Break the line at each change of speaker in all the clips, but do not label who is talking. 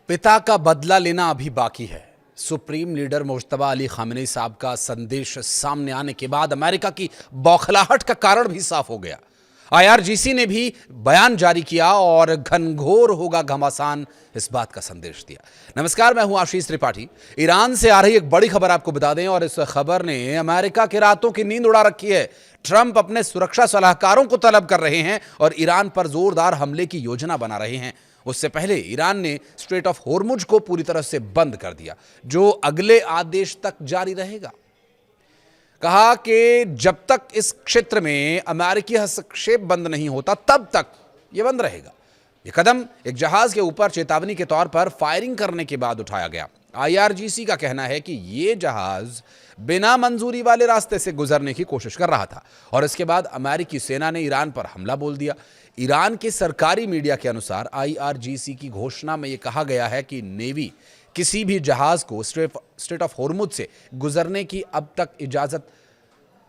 पिता का बदला लेना अभी बाकी है। Supreme leader Mushtaba Ali Khamenei साहब का संदेश सामने आने के बाद अमेरिका की बौखलाहट का कारण भी साफ हो गया। आईआरजीसी ने भी बयान जारी किया और घनघोर होगा घमासान इस बात का संदेश दिया। नमस्कार, मैं हूं आशीष त्रिपाठी। ईरान से आ रही एक बड़ी खबर आपको बता दें, और इस खबर ने अमेरिका के रातों की नींद उड़ा रखी है। ट्रंप अपने सुरक्षा सलाहकारों को तलब कर रहे हैं और ईरान पर जोरदार हमले की योजना बना रहे हैं। उससे पहले ईरान ने स्ट्रेट ऑफ होर्मुज को पूरी तरह से बंद कर दिया, जो अगले आदेश तक जारी रहेगा। कहा कि जब तक इस क्षेत्र में अमेरिकी हस्तक्षेप बंद नहीं होता तब तक यह बंद रहेगा। यह कदम एक जहाज के ऊपर चेतावनी के तौर पर फायरिंग करने के बाद उठाया गया। आईआरजीसी का कहना है कि यह जहाज बिना मंजूरी वाले रास्ते से गुजरने की कोशिश कर रहा था और इसके बाद अमेरिकी सेना ने ईरान पर हमला बोल दिया। ईरान के सरकारी मीडिया के अनुसार आईआरजीसी की घोषणा में यह कहा गया है कि नेवी किसी भी जहाज को स्ट्रेट ऑफ होर्मुज से गुजरने की अब तक इजाजत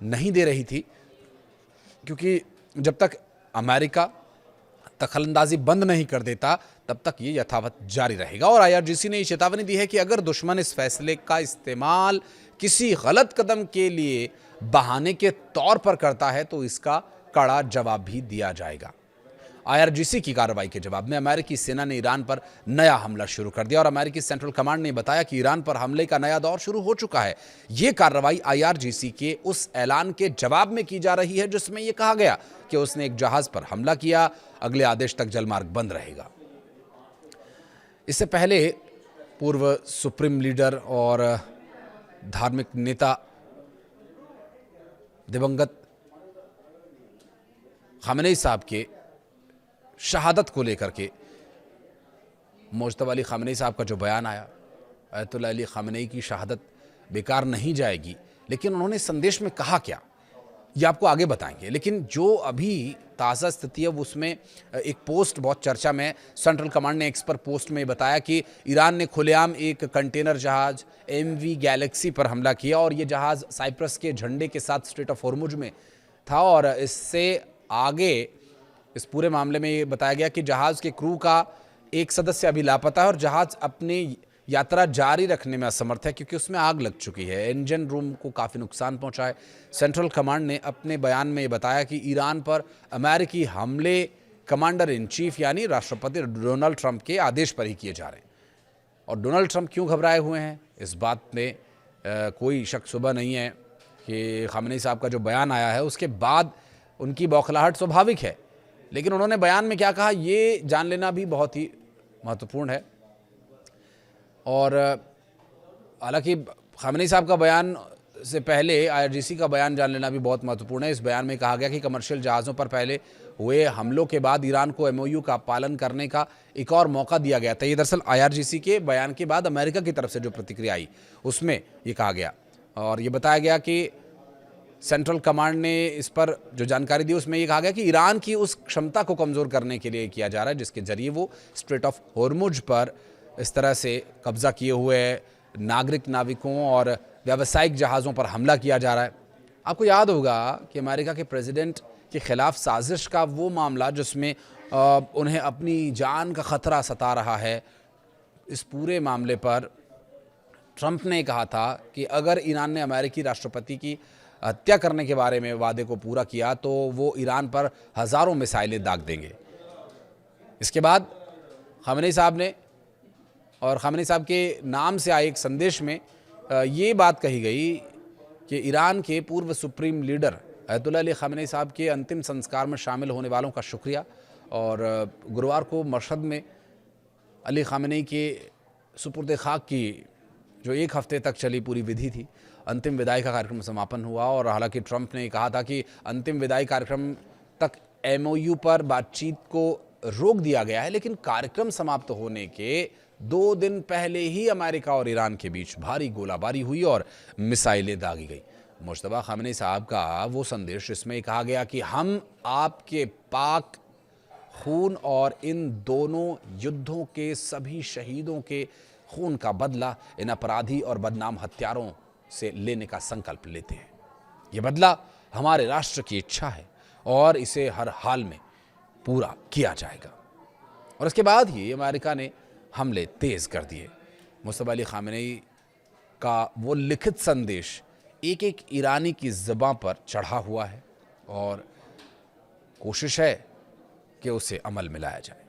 नहीं दे रही थी, क्योंकि जब तक अमेरिका दखलंदाजी बंद नहीं कर देता तब तक ये यथावत जारी रहेगा। और आईआरजीसी ने ये चेतावनी दी है कि अगर दुश्मन इस फैसले का इस्तेमाल किसी गलत कदम के लिए बहाने के तौर पर करता है तो इसका कड़ा जवाब भी दिया जाएगा। आईआरजीसी की कार्रवाई के जवाब में अमेरिकी सेना ने ईरान पर नया हमला शुरू कर दिया और अमेरिकी सेंट्रल कमांड ने बताया कि ईरान पर हमले का नया दौर शुरू हो चुका है। यह कार्रवाई आईआरजीसी के उस ऐलान के जवाब में की जा रही है जिसमें यह कहा गया कि उसने एक जहाज पर हमला किया। अगले आदेश तक जलमार्ग बंद रहेगा। इससे पहले पूर्व सुप्रीम लीडर और धार्मिक नेता दिवंगत खामेनी साहब के शहादत को लेकर के मुश्तबा अली खामेनी साहब का जो बयान आया, अयतुल्लाह अली खामेनी की शहादत बेकार नहीं जाएगी, लेकिन उन्होंने संदेश में कहा क्या ये आपको आगे बताएंगे। लेकिन जो अभी ताज़ा स्थिति है उसमें एक पोस्ट बहुत चर्चा में, सेंट्रल कमांड ने एक्स पर पोस्ट में बताया कि ईरान ने खुलेआम एक कंटेनर जहाज MV गैलेक्सी पर हमला किया और ये जहाज साइप्रस के झंडे के साथ स्ट्रेट ऑफ होर्मुज में था। और इससे आगे इस पूरे मामले में ये बताया गया कि जहाज के क्रू का एक सदस्य अभी लापता है और जहाज अपनी यात्रा जारी रखने में असमर्थ है क्योंकि उसमें आग लग चुकी है। इंजन रूम को काफ़ी नुकसान पहुंचा है। सेंट्रल कमांड ने अपने बयान में ये बताया कि ईरान पर अमेरिकी हमले कमांडर इन चीफ यानी राष्ट्रपति डोनाल्ड ट्रंप के आदेश पर ही किए जा रहे हैं। और डोनाल्ड ट्रंप क्यों घबराए हुए हैं इस बात में कोई शक शुबा नहीं है कि खामेनी साहब का जो बयान आया है उसके बाद उनकी बौखलाहट स्वाभाविक है, लेकिन उन्होंने बयान में क्या कहा ये जान लेना भी बहुत ही महत्वपूर्ण है। और हालांकि खामेनी साहब का बयान से पहले आईआरजीसी का बयान जान लेना भी बहुत महत्वपूर्ण है। इस बयान में कहा गया कि कमर्शियल जहाज़ों पर पहले हुए हमलों के बाद ईरान को MOU का पालन करने का एक और मौका दिया गया था। ये दरअसल आईआरजीसी के बयान के बाद अमेरिका की तरफ से जो प्रतिक्रिया आई उसमें ये कहा गया और ये बताया गया कि सेंट्रल कमांड ने इस पर जो जानकारी दी उसमें यह कहा गया कि ईरान की उस क्षमता को कमज़ोर करने के लिए किया जा रहा है जिसके जरिए वो स्ट्रेट ऑफ होर्मुज पर इस तरह से कब्जा किए हुए नागरिक नाविकों और व्यावसायिक जहाज़ों पर हमला किया जा रहा है। आपको याद होगा कि अमेरिका के प्रेसिडेंट के खिलाफ साजिश का वो मामला जिसमें उन्हें अपनी जान का ख़तरा सता रहा है, इस पूरे मामले पर ट्रंप ने कहा था कि अगर ईरान ने अमेरिकी राष्ट्रपति की हत्या करने के बारे में वादे को पूरा किया तो वो ईरान पर हज़ारों मिसाइलें दाग देंगे। इसके बाद खामेनी साहब ने और खामेनी साहब के नाम से आए एक संदेश में ये बात कही गई कि ईरान के पूर्व supreme leader Ayatollah Ali Khamenei साहब के अंतिम संस्कार में शामिल होने वालों का शुक्रिया। और गुरुवार को मशहद में अली खामेनी के सुपुर्द खाक की जो एक हफ्ते तक चली पूरी विधि थी, अंतिम विदाई का कार्यक्रम समापन हुआ। और हालांकि ट्रंप ने कहा था कि अंतिम विदाई कार्यक्रम तक MOU पर बातचीत को रोक दिया गया है, लेकिन कार्यक्रम समाप्त होने के 2 दिन पहले ही अमेरिका और ईरान के बीच भारी गोलाबारी हुई और मिसाइलें दागी गई। मुश्तबा खामेनी साहब का वो संदेश इसमें कहा गया कि हम आपके पाक खून और इन दोनों युद्धों के सभी शहीदों के खून का बदला इन अपराधी और बदनाम हत्यारों से लेने का संकल्प लेते हैं। ये बदला हमारे राष्ट्र की इच्छा है और इसे हर हाल में पूरा किया जाएगा। और इसके बाद ही अमेरिका ने हमले तेज़ कर दिए। मुस्तफ़ा अली ख़ामेनी का वो लिखित संदेश एक एक ईरानी की ज़बां पर चढ़ा हुआ है और कोशिश है कि उसे अमल में लाया जाए।